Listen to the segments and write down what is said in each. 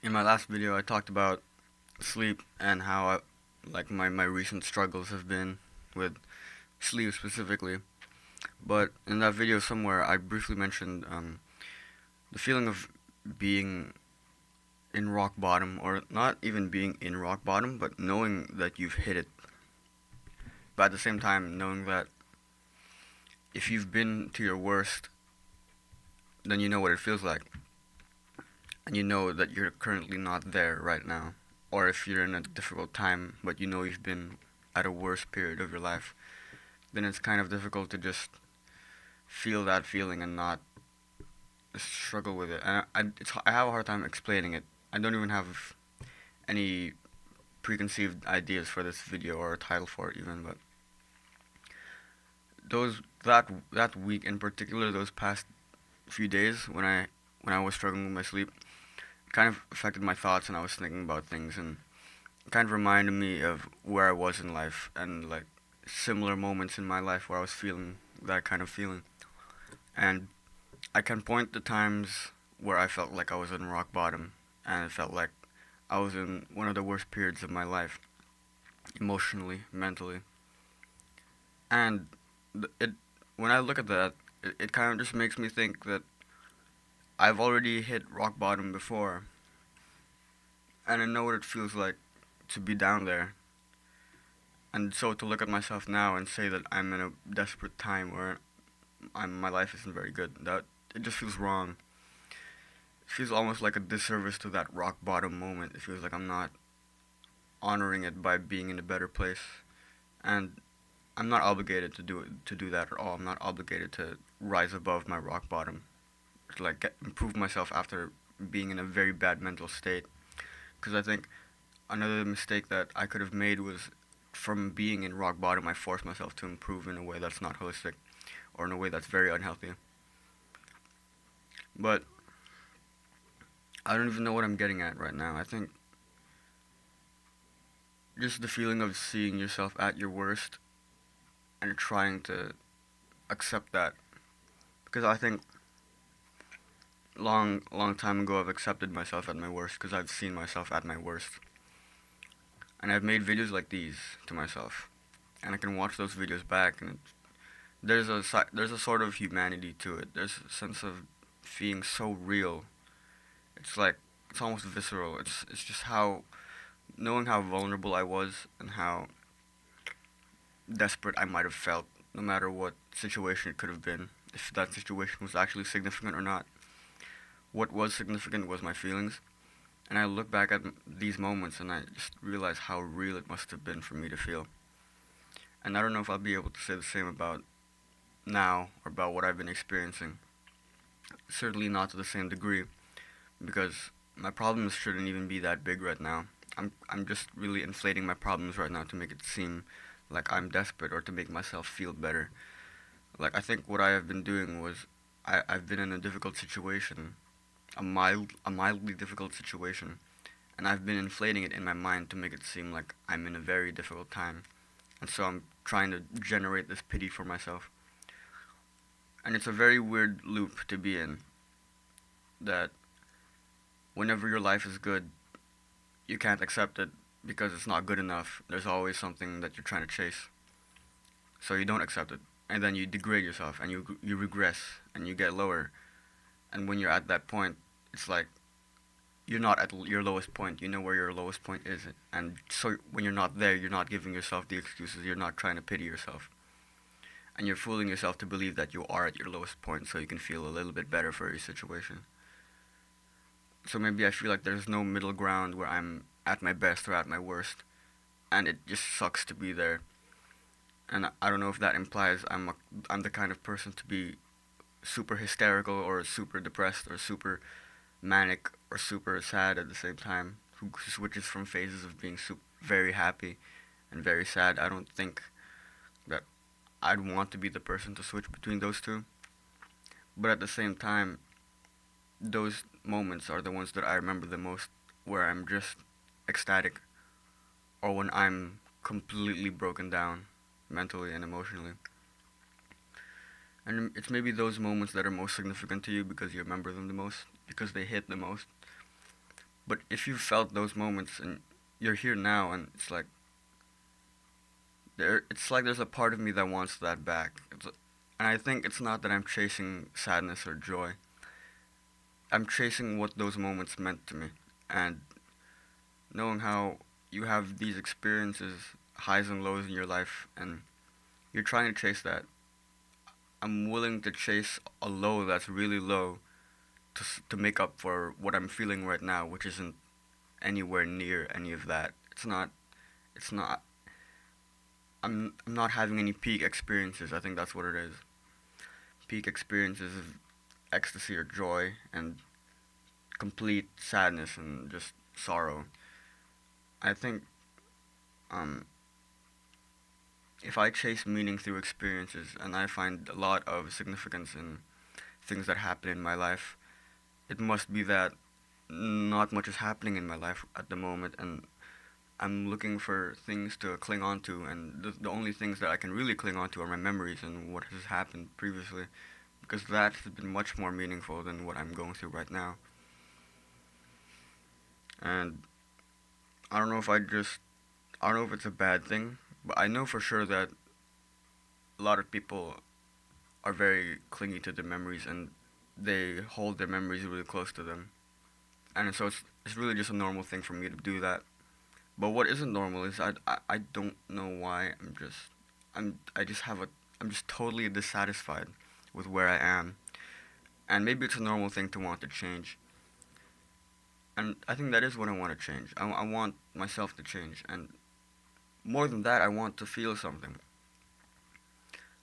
In my last video, I talked about sleep and how my recent struggles have been with sleep specifically. But in that video somewhere, I briefly mentioned the feeling of being in rock bottom, or not even being in rock bottom, but knowing that you've hit it. But at the same time, knowing that if you've been to your worst, then you know what it feels like. And you know that you're currently not there right now. Or if you're in a difficult time, but you know you've been at a worse period of your life, then it's kind of difficult to just feel that feeling and not struggle with it. And I have a hard time explaining it. I don't even have any preconceived ideas for this video or a title for it even, but that week in particular, those past few days when I was struggling with my sleep, kind of affected my thoughts, and I was thinking about things, and it kind of reminded me of where I was in life and like similar moments in my life where I was feeling that kind of feeling. And I can point to times where I felt like I was in rock bottom, and it felt like I was in one of the worst periods of my life, emotionally, mentally. And it when I look at that, it kind of just makes me think that I've already hit rock bottom before, and I know what it feels like to be down there. And so to look at myself now and say that I'm in a desperate time where my life isn't very good, that it just feels wrong. It feels almost like a disservice to that rock bottom moment. It feels like I'm not honoring it by being in a better place, and I'm not obligated to do that at all. I'm not obligated to rise above my rock bottom, to like improve myself after being in a very bad mental state. Because I think another mistake that I could have made was from being in rock bottom, I forced myself to improve in a way that's not holistic or in a way that's very unhealthy. But I don't even know what I'm getting at right now. I think just the feeling of seeing yourself at your worst and trying to accept that. Because I think long time ago I've accepted myself at my worst because I've seen myself at my worst. And I've made videos like these to myself. And I can watch those videos back, and there's a sort of humanity to it. There's a sense of being so real. It's like it's almost visceral. It's just how knowing how vulnerable I was and how desperate I might have felt, no matter what situation it could have been, if that situation was actually significant or not. What was significant was my feelings, and I look back at these moments and I just realize how real it must have been for me to feel. And I don't know if I'll be able to say the same about now or about what I've been experiencing. Certainly not to the same degree, because my problems shouldn't even be that big right now. I'm just really inflating my problems right now to make it seem like I'm desperate or to make myself feel better. Like I think what I have been doing was I've been in a difficult situation, a mildly difficult situation, and I've been inflating it in my mind to make it seem like I'm in a very difficult time. And so I'm trying to generate this pity for myself. And it's a very weird loop to be in, that whenever your life is good, you can't accept it because it's not good enough. There's always something that you're trying to chase. So you don't accept it. And then you degrade yourself and you regress and you get lower. And when you're at that point, it's like you're not at your lowest point. You know where your lowest point is. And so when you're not there, you're not giving yourself the excuses. You're not trying to pity yourself. And you're fooling yourself to believe that you are at your lowest point so you can feel a little bit better for your situation. So maybe I feel like there's no middle ground where I'm at my best or at my worst, and it just sucks to be there. And I don't know if that implies I'm the kind of person to be super hysterical or super depressed or super manic or super sad at the same time, who switches from phases of being very happy and very sad. I don't think that I'd want to be the person to switch between those two. But at the same time, those moments are the ones that I remember the most, where I'm just ecstatic or when I'm completely broken down mentally and emotionally. And it's maybe those moments that are most significant to you because you remember them the most, because they hit the most. But if you felt those moments and you're here now, and it's like there's a part of me that wants that back. And I think it's not that I'm chasing sadness or joy. I'm chasing what those moments meant to me, and knowing how you have these experiences, highs and lows in your life, and you're trying to chase that. I'm willing to chase a low that's really low to make up for what I'm feeling right now, which isn't anywhere near any of that. It's not. I'm not having any peak experiences. I think that's what it is. Peak experiences of ecstasy or joy and complete sadness and just sorrow. I think um, if I chase meaning through experiences and I find a lot of significance in things that happen in my life, it must be that not much is happening in my life at the moment, and I'm looking for things to cling on to, and the only things that I can really cling on to are my memories and what has happened previously, because that has been much more meaningful than what I'm going through right now. And I don't know if I don't know if it's a bad thing, but I know for sure that a lot of people are very clingy to their memories and they hold their memories really close to them. And so it's really just a normal thing for me to do that. But what isn't normal is I don't know why I just have a I'm just totally dissatisfied with where I am. And maybe it's a normal thing to want to change. And I think that is what I want to change. I want myself to change. And more than that, I want to feel something.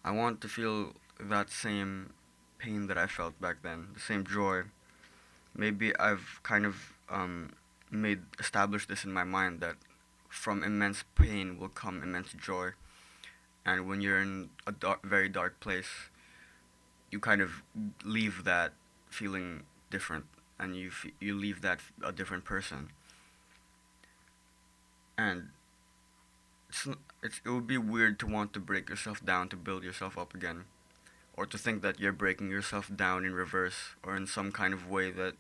I want to feel that same pain that I felt back then, the same joy. Maybe I've kind of made established this in my mind that from immense pain will come immense joy. And when you're in a very dark place, you kind of leave that feeling different, and you leave that a different person. And it's, it would be weird to want to break yourself down to build yourself up again, or to think that you're breaking yourself down in reverse or in some kind of way that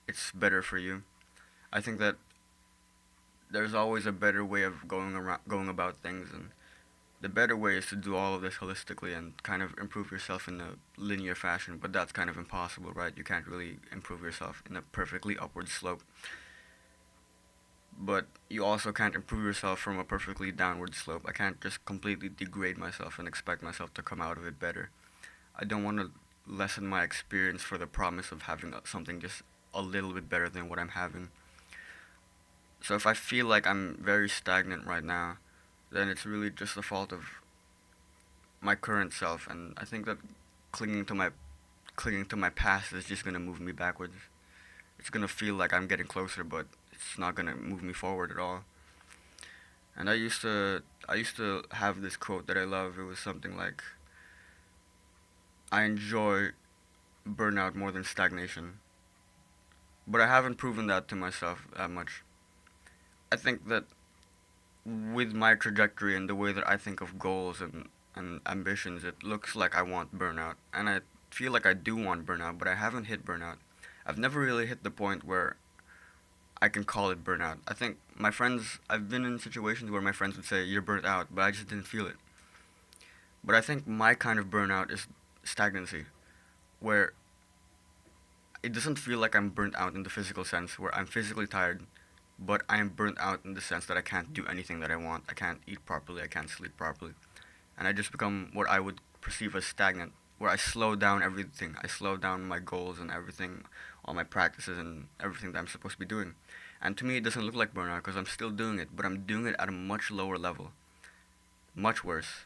it's better for you. I think that there's always a better way of going about things, and the better way is to do all of this holistically and kind of improve yourself in a linear fashion, but that's kind of impossible, right? You can't really improve yourself in a perfectly upward slope. But you also can't improve yourself from a perfectly downward slope. I can't just completely degrade myself and expect myself to come out of it better. I don't want to lessen my experience for the promise of having something just a little bit better than what I'm having. So if I feel like I'm very stagnant right now, then it's really just the fault of my current self, and I think that clinging to my clinging to my past is just gonna move me backwards. It's gonna feel like I'm getting closer, but it's not gonna move me forward at all. And I used to have this quote that I love. It was something like, "I enjoy burnout more than stagnation," but I haven't proven that to myself that much. I think that with my trajectory and the way that I think of goals and ambitions, it looks like I want burnout, and I feel like I do want burnout, but I haven't hit burnout. I've never really hit the point where I can call it burnout. I think I've been in situations where my friends would say, "You're burnt out," but I just didn't feel it. But I think my kind of burnout is stagnancy, where it doesn't feel like I'm burnt out in the physical sense, where I'm physically tired, but I am burnt out in the sense that I can't do anything that I want. I can't eat properly, I can't sleep properly. And I just become what I would perceive as stagnant, where I slow down everything. I slow down my goals and everything, all my practices and everything that I'm supposed to be doing. And to me, it doesn't look like burnout because I'm still doing it, but I'm doing it at a much lower level, much worse.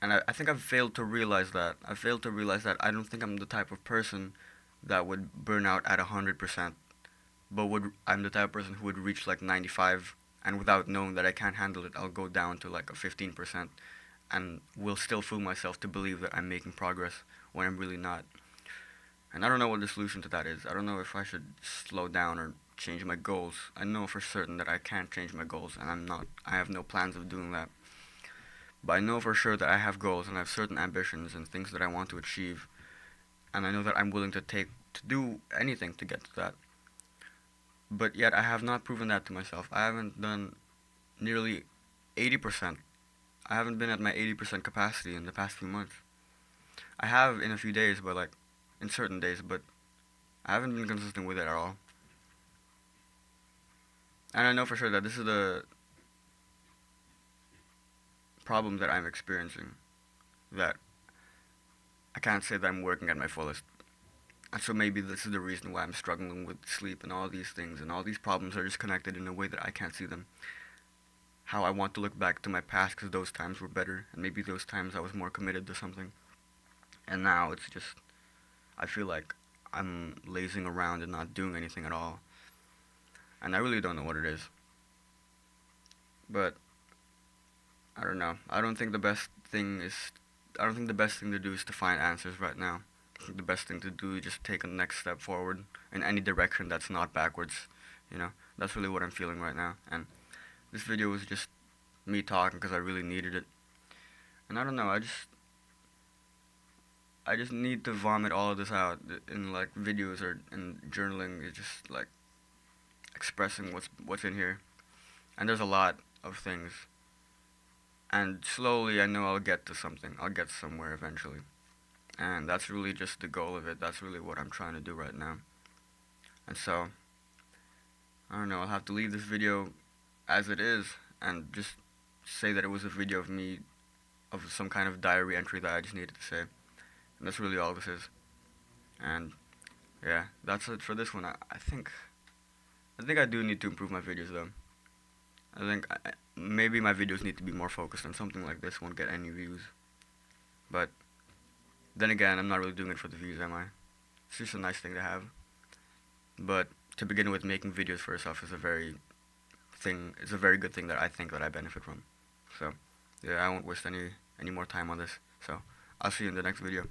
And I think I've failed to realize that. I failed to realize that I don't think I'm the type of person that would burn out at 100%, but I'm the type of person who would reach like 95, and without knowing that I can't handle it, I'll go down to like a 15%, and will still fool myself to believe that I'm making progress when I'm really not. And I don't know what the solution to that is. I don't know if I should slow down or change my goals. I know for certain that I can't change my goals, and I have no plans of doing that. But I know for sure that I have goals and I have certain ambitions and things that I want to achieve, and I know that I'm willing to do anything to get to that. But yet I have not proven that to myself. I haven't done nearly 80%. I haven't been at my 80% capacity in the past few months. I have in a few days, but like in certain days, but I haven't been consistent with it at all. And I know for sure that this is the problem that I'm experiencing. That I can't say that I'm working at my fullest. And so maybe this is the reason why I'm struggling with sleep and all these things, and all these problems are just connected in a way that I can't see them. How I want to look back to my past because those times were better, and maybe those times I was more committed to something. And now it's just, I feel like I'm lazing around and not doing anything at all. And I really don't know what it is. But I don't know. I don't think the best thing to do is to find answers right now. I think the best thing to do is just take a next step forward in any direction that's not backwards. You know, that's really what I'm feeling right now. And this video was just me talking because I really needed it. And I don't know. I just need to vomit all of this out in like videos or in journaling. It's just like expressing what's in here. And there's a lot of things. And slowly, I know I'll get to something. I'll get somewhere eventually. And that's really just the goal of it. That's really what I'm trying to do right now. And so, I don't know, I'll have to leave this video as it is and just say that it was a video of me, of some kind of diary entry that I just needed to say. And that's really all this is. And yeah, that's it for this one. I think I do need to improve my videos though. I think maybe my videos need to be more focused on something like this won't get any views. But then again, I'm not really doing it for the views, am I? It's just a nice thing to have. But to begin with, making videos for yourself is a very it's a very good thing that I think that I benefit from. So yeah, I won't waste any more time on this. So I'll see you in the next video.